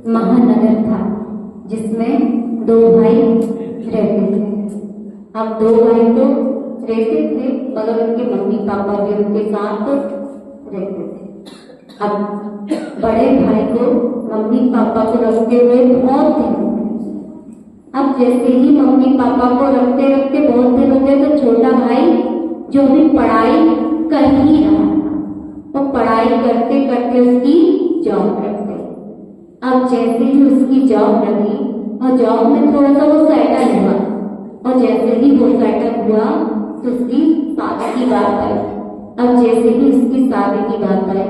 महानगर था जिसमें दो भाई रहते थे। अब दो भाई तो रहते थे मगर उनके मम्मी पापा भी उनके साथ रहते थे। अब बड़े भाई को मम्मी पापा को रखते हुए बहुत दिन हो गए। अब जैसे ही मम्मी पापा को रखते रखते बहुत दिन हो गए तो छोटा भाई जो भी पढ़ाई कर ही रहा था वो पढ़ाई करते करते उसकी जॉब लग गई। अब जैसे ही उसकी जॉब लगी और जॉब में थोड़ा सा वो सेटल हुआ और जैसे ही वो सेटल हुआ तो उसकी शादी की बात आई। अब जैसे ही उसकी शादी की बात आई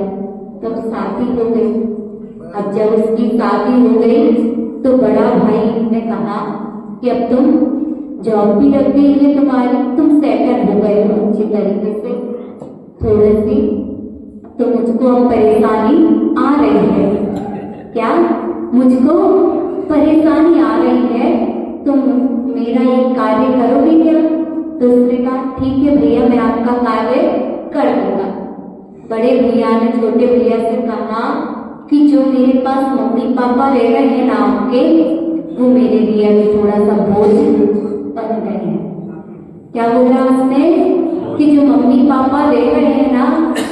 तो शादी हो गई। अब जब उसकी शादी हो गई तो बड़ा भाई ने कहा कि अब तुम जॉब भी लग गई है तुम्हारी, तुम सेटल हो गए हो अच्छी तरीके से, थोड़ी सी तो मुझको अब परेशानी आ रही है। क्या मुझको परेशानी आ रही है, तुम मेरा ये कार्य करोगे क्या? तो उसने कहा ठीक है भैया मैं आपका कार्य कर दूंगा। बड़े भैया ने छोटे भैया से कहा कि जो मेरे पास मम्मी पापा रह रहे हैं ना आपके, वो मेरे लिए अभी थोड़ा सा बोझ बन गए हैं। क्या बोला उसने कि जो मम्मी पापा रह रहे हैं ना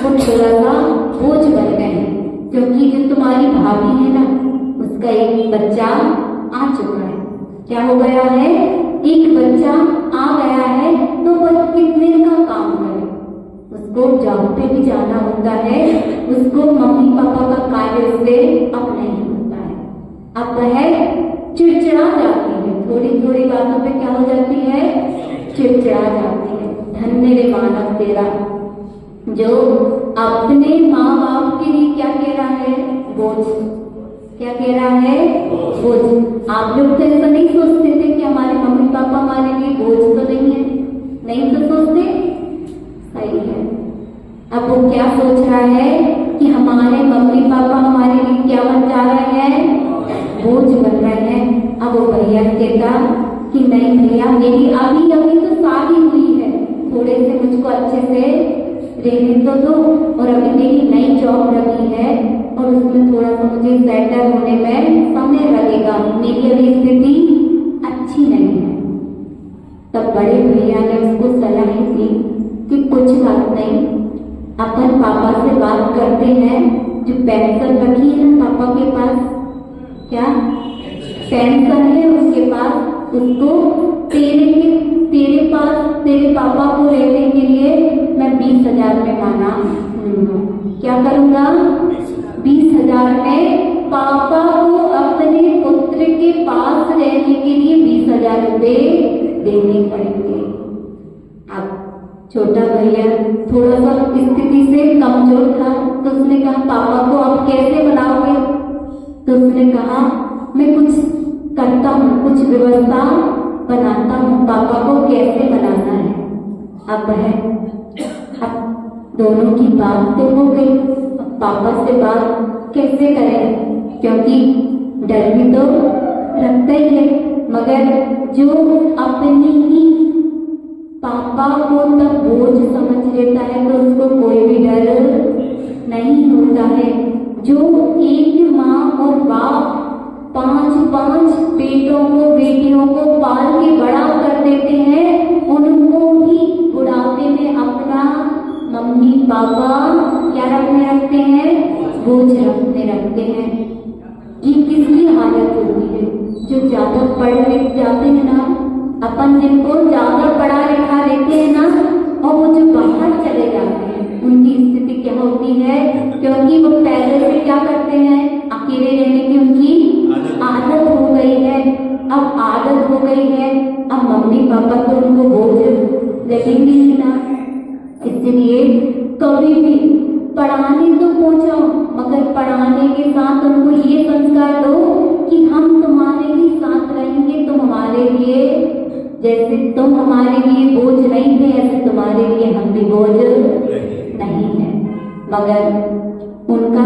वो थोड़ा सा बोझ बन गए हैं, क्योंकि जो तुम्हारी भाभी है ना उसका एक बच्चा आ चुका है। क्या हो गया है? एक बच्चा आ गया है तो वो कितने का काम करे, उसको जॉब पे भी जाना होता है, उसको मम्मी पापा का कार्य से अब नहीं होता है। अब वह चिड़चिड़ा जाती है, थोड़ी थोड़ी बातों पे क्या हो जाती है? चिड़चिड़ा जाती है। धन्य रे मानव तेरा जो अपने माँ बाप के लिए क्या कह रहा है? बोझ। क्या कह रहा है? बोझ। आप लोग तो ऐसा नहीं सोचते थे कि हमारे मम्मी पापा हमारे लिए बोझ तो नहीं है, नहीं तो सोचते? सही है। अब वो क्या सोच रहा है कि हमारे मम्मी पापा हमारे लिए क्या बन जा रहे हैं? बोझ बन रहे हैं। अब वो भैया कहता कि नहीं भैया मेरी अभी अभी तो शादी हुई है, थोड़े से मुझको अच्छे से रहने तो दो, और अभी मेरी नई जॉब लगी है और उसमें थोड़ा सा मुझे सेटल होने में समय लगेगा, मेरी अभी स्थिति अच्छी नहीं है। तब बड़े भैया ने उसको सलाह दी कि कुछ बात नहीं, अपन पापा से बात करते हैं, जो पेंशन रखी है ना पापा के पास, क्या पेंशन है उसके पास, उसको तेरे पास तेरे पापा को रहने के लिए मैं 20,000 में माना क्या करूंगा? 20,000 में पापा को अपने पुत्र के पास रहने के लिए 20,000 रुपए देने पड़ेंगे। अब छोटा भैया थोड़ा सा स्थिति से कमजोर था तो उसने कहा पापा को आप कैसे बनाओगे? तो उसने कहा मैं कुछ करता हूँ, कुछ व्यवस्था बनाता हूँ, पापा को कैसे बनाना है। अब दोनों की बात तो हो गई, अब पापा से बात कैसे करें, क्योंकि डर भी तो रखता ही है, मगर जो अपनी ही पापा को तब बोझ समझ लेता है तो उसको कोई भी डर नहीं होता है। जो एक माँ और बाप 5-5 बेटों को बेटियों को पाल के बड़ा कर देते हैं, उनको ही बुढ़ापे में अपना मम्मी पापा क्या रखते हैं? बोझ रखते हैं। ये किसकी हालत होती है? जो ज्यादा पढ़ लिख जाते हैं ना, अपन जिनको ज्यादा पढ़ा लिखा देते हैं ना, और वो जो बाहर चले जाते हैं उनकी स्थिति क्या होती है? क्योंकि वो पहले से क्या करते हैं? अकेले रहने की उनकी आदत हो गई है। अब आदत हो गई है, अब मम्मी पापा तो उनको बोझ लगेंगे ही ना। इसलिए कभी भी पढ़ाने तो पहुंचाओ, मगर पढ़ाने के साथ उनको ये संस्कार दो कि हम तुम्हारे ही साथ रहेंगे, तुम हमारे लिए, जैसे तुम हमारे लिए बोझ नहीं थे ऐसे तुम्हारे लिए हम भी बोझ नहीं है। मगर उनका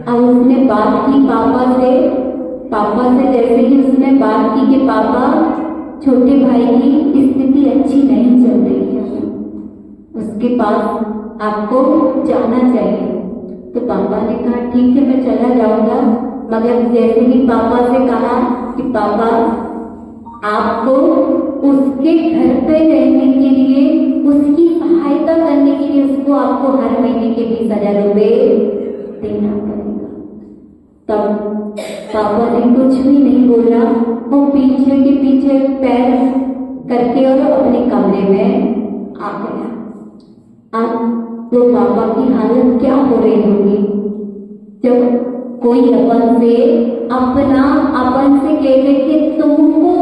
अब उसने बात की पापा से जैसे ही उसने बात की कि पापा छोटे भाई की स्थिति अच्छी नहीं चल रही है, उसके पास आपको जाना चाहिए। तो पापा ने कहा ठीक है मैं चला जाऊंगा। मगर जैसे ही पापा से कहा कि पापा आपको उसके घर पे रहने के लिए, उसकी सहायता करने के लिए उसको आपको हर महीने के 20,000 रुपए देना पड़ेगा। तब पापा ने कुछ भी नहीं बोला, वो पीछे के पीछे पैर करके और अपने कमरे में आ गया। अब तो पापा की हालत क्या हो रही होगी जब कोई अपन से कह दे कि तुमको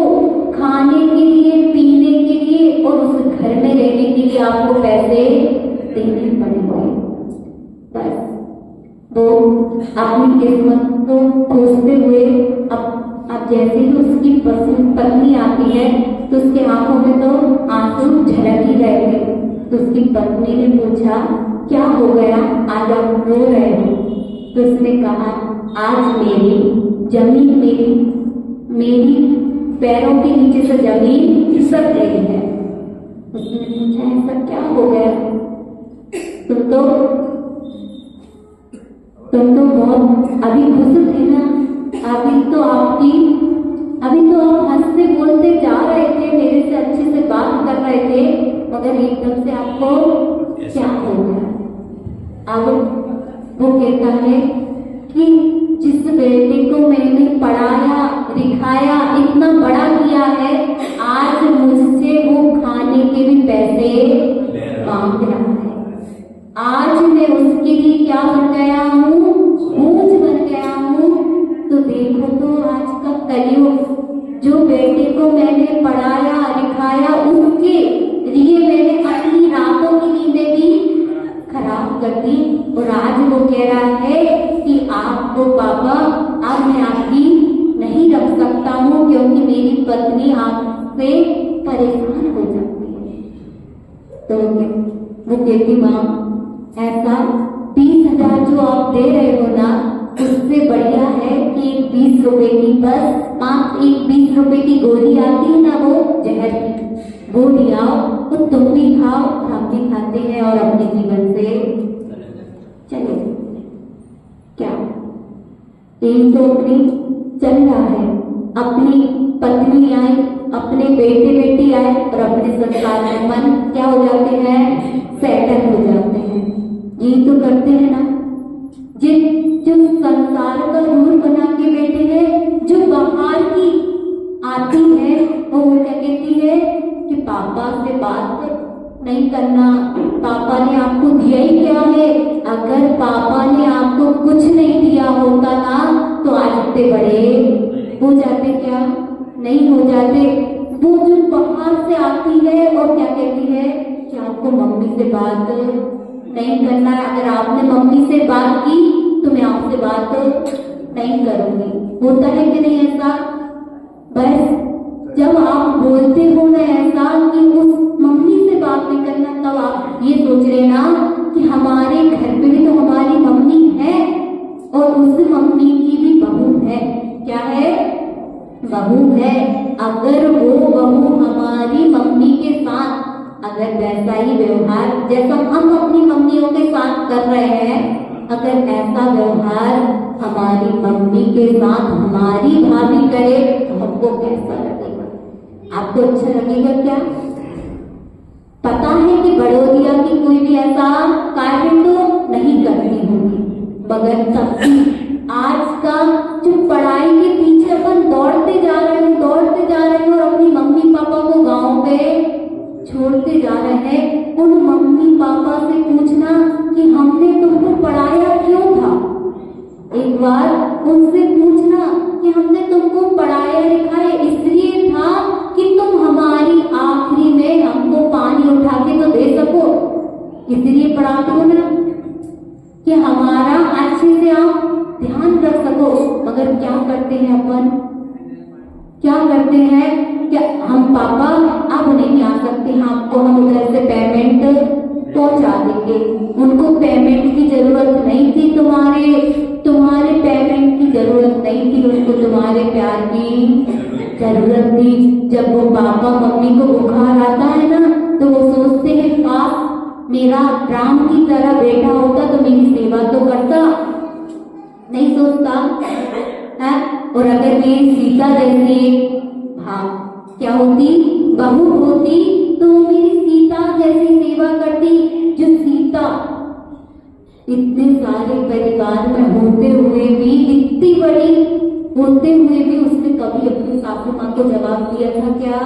खाने के लिए, पीने के लिए और उस घर में रहने के लिए आपको पैसे देने पड़ेंगे। बस वो अपनी किस्मत को खोजते हुए अब जैसे ही उसकी पत्नी आती है तो उसके आंखों में तो आंसू झलक ही रहे थे। तो उसकी पत्नी ने पूछा क्या हो गया, आज आप रो रहे हो? तो उसने कहा आज मेरी जमीन मेरी पैरों के नीचे से जमीन खिसक गई है। उसने पूछा ऐसा क्या हो गया? तुम तो बहुत अभी खुश थे ना, अभी तो आप हंसते बोलते जा रहे थे, मेरे से अच्छे से बात कर रहे थे, मगर एकदम से आपको क्या हो गया? अब वो कहता है कि जिस बेटे को मैंने पढ़ाया लिखाया इतना बड़ा किया है, आज मुझसे वो खाने के भी पैसे मांग रहा है। आज मैं उसके लिए क्या बन गया हूँ, बोझ बन गया हूँ। तो देखो तो आज का कलयुग, जो बेटे को मैंने पढ़ाया लिखाया उसके लिए मैंने अपनी रातों की नींदें भी खराब कर दी, और आज वो कह रहा है कि आपको पापा अब मैं आपकी नहीं रख सकता हूँ क्योंकि मेरी पत्नी आपसे परेशान हो जाती है। तो वो कहती माँ ऐसा 20,000 जो आप दे रहे हो ना, उससे बढ़िया है कि 20 रुपए की बस मात्र एक 20 रुपए की गोली आती है ना, वो जहर की, वो लियाओ, तो तुम भी खाओ और हम भी खाते हैं और अपने जीवन से चले। क्या यही तो अपनी चल रहा है। अपनी पत्नी आए, अपने बेटी आए और अपने संसार में मन क्या हो जाते हैं, सेटल हो जाते हैं। यही तो करते हैं ना, जो संसार का रूल बना के बैठे हैं, जो बाहर की आती है वो क्या कहती है कि पापा से बात नहीं करना, पापा ने आपको दिया ही क्या है? अगर पापा ने आपको कुछ नहीं दिया होता ना तो आज इतने बड़े हो जाते क्या? नहीं हो जाते। वो जो बाहर से आती है और क्या कहती है कि आपको मम्मी से बात नहीं करना है, अगर आपने मम्मी से बात की तो मैं आपसे बात नहीं करूंगी। होता है कि नहीं ऐसा? बस जब आप बोलते हो ना ऐसा कि उस मम्मी से बात नहीं करना, तब आप ये सोच रहे ना कि हमारे घर पे भी तो हमारी मम्मी है और उस मम्मी की भी बहू है। क्या है? बहू है। अगर वो बहू हमारी मम्मी के साथ अगर वैसा ही व्यवहार जैसा हम अपनी मम्मियों के साथ कर रहे हैं, अगर ऐसा व्यवहार हमारी मम्मी के साथ हमारी भाभी करे तो हमको कैसा लगेगा? आपको अच्छा लगेगा क्या? पता है कि बड़ोदिया की कोई भी ऐसा कार्य तो नहीं करती होगी, मगर तब भी आज का जो पढ़ाई के पीछे अपन दौड़ते जा रहे हैं और अपनी मम्मी पापा को गांव पे छोड़ते जा रहे हैं, उन मम्मी पापा से पूछना कि हमने तुमको पढ़ाया क्यों था। एक बार उनसे पूछना कि हमने तुमको पढ़ाया लिखाया इसलिए था कि तुम हमारी आखिरी में हमको पानी इसलिए पढ़ाती हूँ ना कि हमारा अच्छे से आप ध्यान रख सको। मगर क्या करते हैं अपन, क्या करते हैं, क्या हम पापा अब नहीं आ सकते, आपको हम उधर से पेमेंट पहुंचा देंगे। उनको पेमेंट की जरूरत नहीं थी, तुम्हारे पेमेंट की जरूरत नहीं थी, उनको तुम्हारे प्यार की जरूरत थी। जब वो पापा मम्मी को बुखार आता है ना, तो वो सोचते हैं काश मेरा राम की तरह बेटा होता तो मेरी सेवा तो करता, नहीं सोचता है। और अगर मेरी सीता जैसी हाँ क्या होती, बहू होती, तो मेरी सीता जैसी सेवा करती। जो सीता इतने सारे परिवार में होते हुए भी, इतनी बड़ी होते हुए भी उसने कभी अपनी सासू माँ को जवाब दिया था क्या?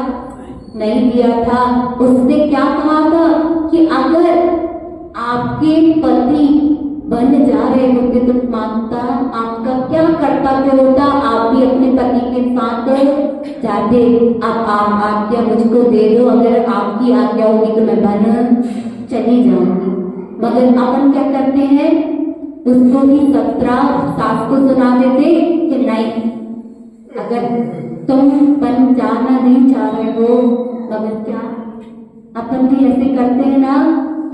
नहीं दिया था। उसने क्या कहा था कि अगर आपके पति बन जा रहे होते तो माता आपका क्या कर्तव्य होता, आप भी अपने पति के साथ जाते। अब आप आज्ञा मुझको दे दो, अगर आपकी आज्ञा होगी तो मैं बन चली जाऊंगी। मगर अपन क्या करते हैं, उसको भी 17 सास को सुना देते कि नहीं, अगर तुम बन जाना नहीं चाह रहे हो, मगर क्या अपन भी ऐसे करते हैं ना,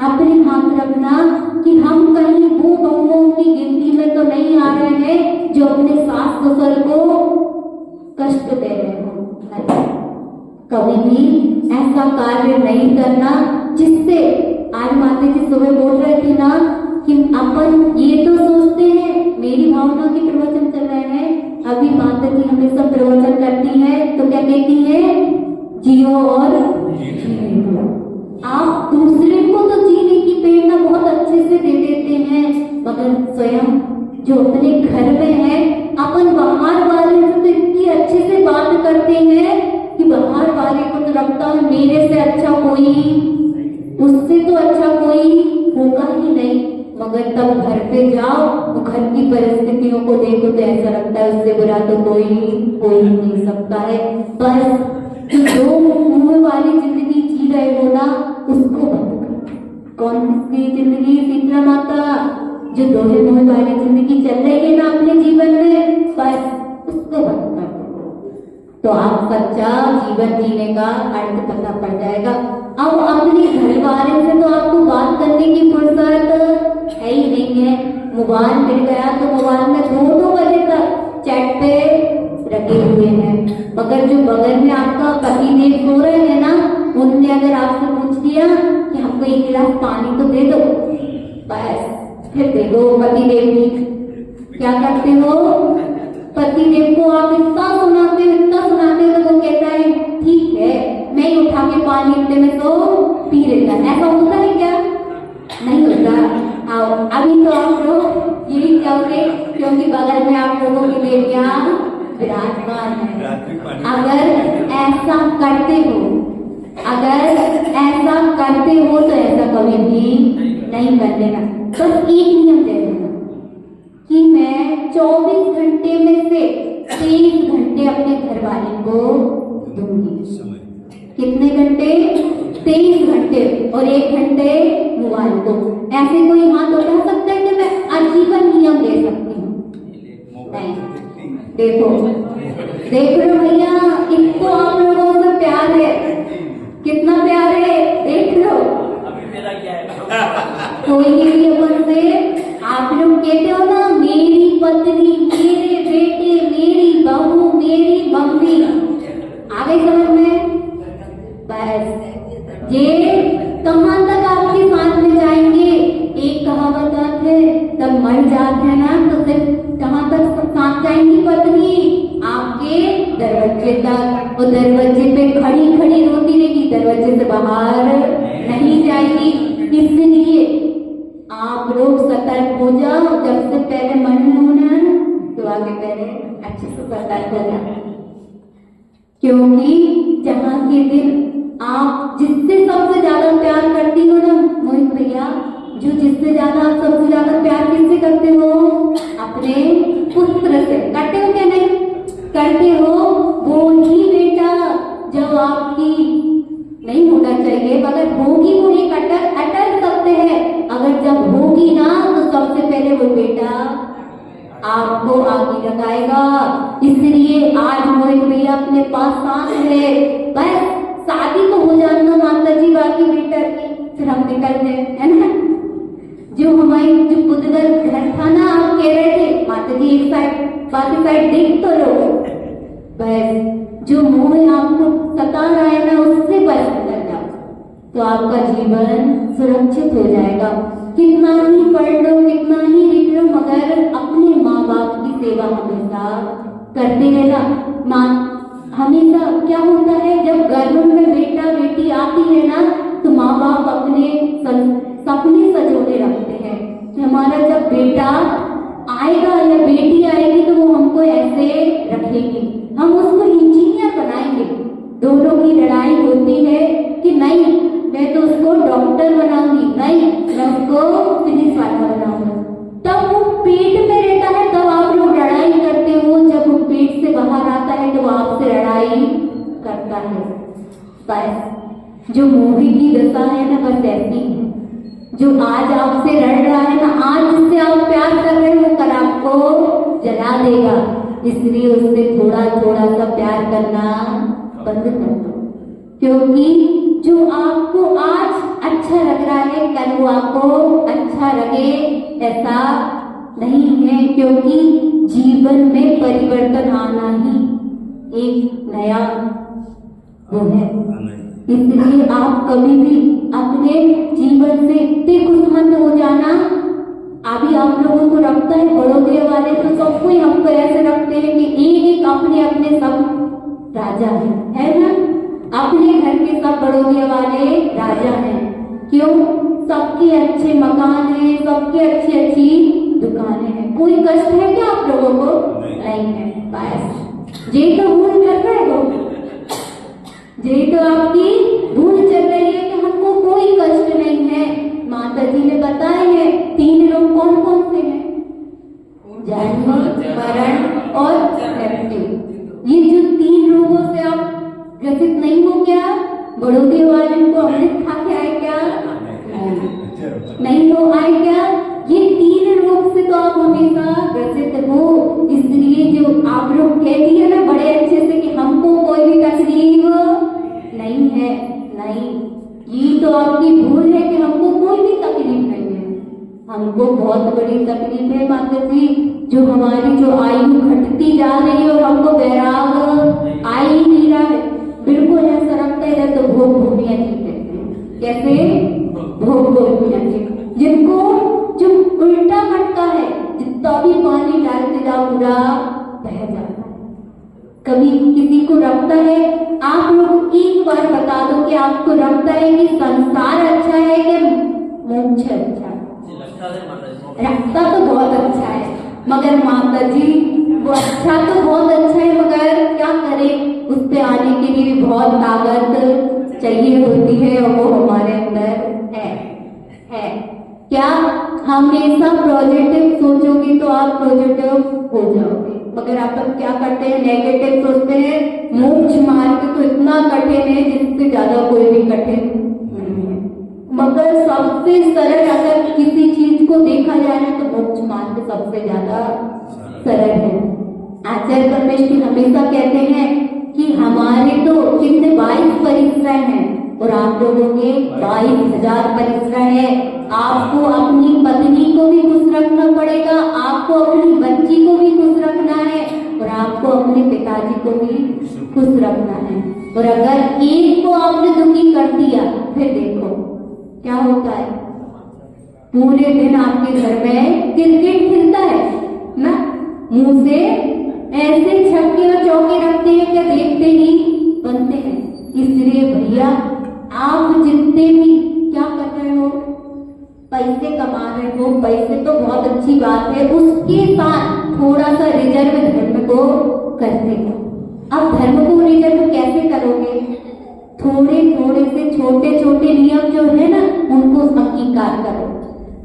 अपने हाथ रखना कि हम कहीं वो बहुओं की गिनती में तो नहीं आ रहे हैं जो अपने सास ससुर को कष्ट दे रहे हो। कभी भी ऐसा कार्य नहीं करना जिससे, आज माता जी सुबह बोल रहे थे ना कि अपन ये तो सोचते हैं, मेरी भावना के प्रवचन चल रहे हैं, अभी माता जी हमेशा प्रवचन करती है तो क्या कहती है, जियो और आप दूसरे को तो जीने की प्रेरणा बहुत अच्छे से दे देते हैं, मगर स्वयं जो अपने घर में है, अपन बाहर वाले से तो इतनी अच्छे से बात करते हैं कि बाहर वाले को तो लगता है मेरे से अच्छा कोई, उससे तो अच्छा कोई होगा ही नहीं। मगर तब घर पे जाओ तो घर की परिस्थितियों को देखो तो ऐसा लगता है उससे बुरा तो कोई नहीं सकता है। बस जो मुंह वाली जिंदगी जी रहे हो ना, उसको बंद करो। कौन सी जिंदगी? शीतला माता, जो दोहे मुंह वाली जिंदगी चल रही है ना अपने जीवन में, बस उसको बंद कर दो तो आप सच्चा जीवन जीने का अर्थ पता पड़ जाएगा। अब अपने घर वाले से तो आपको बात करने की फुर्सत है ही नहीं है। मोबाइल मिल गया तो मोबाइल में 2-2 बजे तक चैट पे रखे हुए हैं। मगर जो बगल में आपका पति देव सो रहे हैं ना, उनने अगर आपसे पूछ दिया कि हमको 1 गिलास पानी तो दे दो, बस फिर दे दो। पति देव भी क्या करते हो, पति देव को आप इतना सुनाते हो तो वो कहता है ठीक है मैं ही उठा के पानी इतने में तो पी लेता। ऐसा होता है क्या? नहीं होता। आओ अभी तो आप लोग यही कहोगे क्योंकि बगल में आप लोगों की देवियां विराजमान है। अगर ऐसा करते हो तो ऐसा कभी भी नहीं कर देना। बस एक नियम दे देना कि मैं 24 घंटे में से 23 घंटे अपने घर वाले को दूंगी। कितने घंटे? 23 घंटे और 1 घंटे मोबाइल को। ऐसे कोई हाथ उठा सकता है कि मैं आजीवन नियम दे सकती हूँ? नहीं। देखो लो भैया, इसको आप लोगों से प्यार है, कितना प्यार है देख लो। कोई भी अपन से आप लोग कहते हो ना, मेरी पत्नी, मेरे बेटे, मेरी बहू, मेरी मम्मी, आ गई समझ में? बस ये कहाँ तक आपके साथ में जाएंगे? एक कहावत है, तब मर जाते हैं ना तो फिर कहाँ तक साथ जाएंगी पत्नी? आपके दरवाजे तक। और दरवाजे पे खड़ी रोती रहेगी, दरवाजे से बाहर नहीं जाएगी। इसलिए आप लोग सतर्क हो जाओ। जब से पहले मन होना तो आगे पहले अच्छे से सतर्क हो जाओ, क्योंकि जहाँ के दिन आप जिससे सबसे ज्यादा प्यार करती हो ना मोहित भैया, जो जिससे ज्यादा आप सबसे ज्यादा प्यार किससे करते हो? अपने पुत्र से। करते हो क्या नहीं? करते हो। वो ही बेटा जब आपकी नहीं होना चाहिए, मगर होगी वो एक अटल सत्य है होगी ना तो सबसे पहले वो बेटा आपको आगे लगाएगा। इसलिए आज मोहित भैया अपने पास सांस है, बस शादी तो हो जाना माता जी बाकी बेटा की, फिर हम निकल जाए, है ना। जो हमारी जो पुतगर घर था ना, आप कह रहे थे माता जी एक साइड बाकी साइड देख तो लो, बस जो मोह आपको सता रहा है ना उससे बच कर जाओ तो आपका जीवन सुरक्षित हो जाएगा। कितना ही पढ़ लो, कितना ही लिख लो, मगर अपने माँ बाप की सेवा हमेशा करते रहना। माँ हमेशा क्या होता है, जब गर्भ में बेटा बेटी आती है ना तो माँ बाप अपने सपने सजोने रखते हैं कि हमारा जब बेटा आएगा या बेटी आएगी तो वो हमको ऐसे रखेगी, हम उसको इंजीनियर बनाएंगे। दोनों की लड़ाई होती है कि नहीं मैं तो उसको डॉक्टर बनाऊंगी, नहीं मैं उसको पुलिस वाला बनाऊंगा। तब वो पेट में रहता है तब आप लोग लड़ाई करते हो, जब वो पेट से बाहर आता है तो वो आपसे लड़ाई करता है। बस जो मूवी की दशा है ना बस ऐसी है, जो आज आपसे लड़ रहा है ना, आज जिससे आप प्यार कर रहे हो कल आपको जला देगा। इसलिए उससे थोड़ा थोड़ा सा प्यार करना बंद कर दो, क्योंकि जो आपको आज अच्छा लग रहा है कल वो आपको अच्छा लगे ऐसा नहीं है, क्योंकि जीवन में परिवर्तन आना ही एक नया वो है। इसलिए आप कभी भी अपने जीवन से इतने खुश मत हो जाना। अभी आप लोगों को रखता है बड़ोदे वाले तो सबको ही हमको ऐसे रखते हैं कि एक एक अपने अपने सब राजा है ना। अपने घर के सब बड़ोदे वाले राजा हैं। क्यों? सबके अच्छे मकान हैं, सबके अच्छी अच्छी दुकानें हैं। कोई कष्ट है क्या आप लोगों को? नहीं है। बस ये तो भूल कर रहे हो, ये तो आपकी भूल चल रही है कि हमको कोई कष्ट नहीं है। माता जी ने बताए हैं 3 रोग कौन कौन से हैं? जन्म, मरण और मृत्यु। ये जो 3 रोगों से आप ग्रसित नहीं हो क्या? बड़ोदे वाले को अमृत खा के आए क्या? नहीं हो आए क्या? ये 3 रोग से तो आप हमेशा ग्रसित हो। इसलिए जो आप लोग कह दिए ना बड़े अच्छे से कि हमको कोई भी तकलीफ नहीं है, नहीं, ये तो आपकी भूल है कि हमको कोई भी तकलीफ नहीं है। हमको बहुत बड़ी तकलीफ है माता जी, जो हमारी जो आयु घटती जा रही है और हमको वैराग आ ही नहीं रहा है। बिल्कुल ऐसा लगता है तो भोग भूमिया जी कहते हैं। कैसे? भोग भूमिया जी, जिनको जो उल्टा मटका है, जितना भी पानी डालते जाओ पूरा बह जाता है। कभी किसी को रखता है, आप लोग एक बार बता दो कि आपको रखता है कि संसार अच्छा है कि मोक्ष अच्छा है? रखता तो बहुत अच्छा है, मगर माता जी वो अच्छा तो बहुत अच्छा है, मगर क्या करें, उस पे आने के लिए भी बहुत ताकत चाहिए होती है और वो हमारे अंदर है। क्या हमेशा पॉजिटिव सोचोगे तो आप पॉजिटिव हो जाओगे, मगर आप क्या करते हैं? नेगेटिव सोचते हैं। मोक्ष मार्ग तो इतना कठिन है जिससे ज्यादा कोई भी कठिन नहीं है, मगर सबसे सरल अगर किसी चीज को देखा जाए ना तो मोक्ष मार्ग सबसे ज्यादा सरल है। आचार्य परमेश्वर हमेशा कहते हैं कि हमारे तो कितने 22 परिश्रय हैं और आप लोगों के 22,000 परिश्रय है। आपको अपनी पत्नी को भी खुश रखना पड़ेगा, आपको अपनी बच्ची को भी खुश रखना है और आपको अपने पिताजी को भी खुश रखना है। और अगर एक को आपने दुखी कर दिया फिर देखो क्या होता है। पूरे दिन आपके घर में क्रिकेट खेलता है ना, मुंह से ऐसे छक्के और चौके रखते हैं क्या देखते ही बनते हैं। इसलिए भैया आप जितने भी क्या कर रहे हो, पैसे कमा रहे हो, पैसे तो बहुत अच्छी बात है, उसके साथ थोड़ा सा रिजर्व धर्म को करते हो। अब धर्म को रिजर्व कैसे करोगे? थोड़े थोड़े से छोटे छोटे नियम जो है ना उनको अंगीकार करो।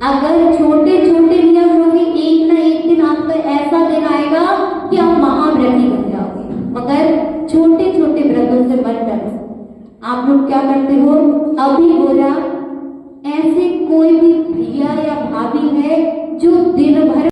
अगर छोटे छोटे नियम होंगे, एक ना एक दिन आपका ऐसा दिन आएगा कि आप महाव्रती बन जाओगे, मगर छोटे छोटे व्रतों से मत डरो। आप लोग क्या करते हो? अभी बोला ऐसे कोई भी भैया या भाभी है जो दिन भर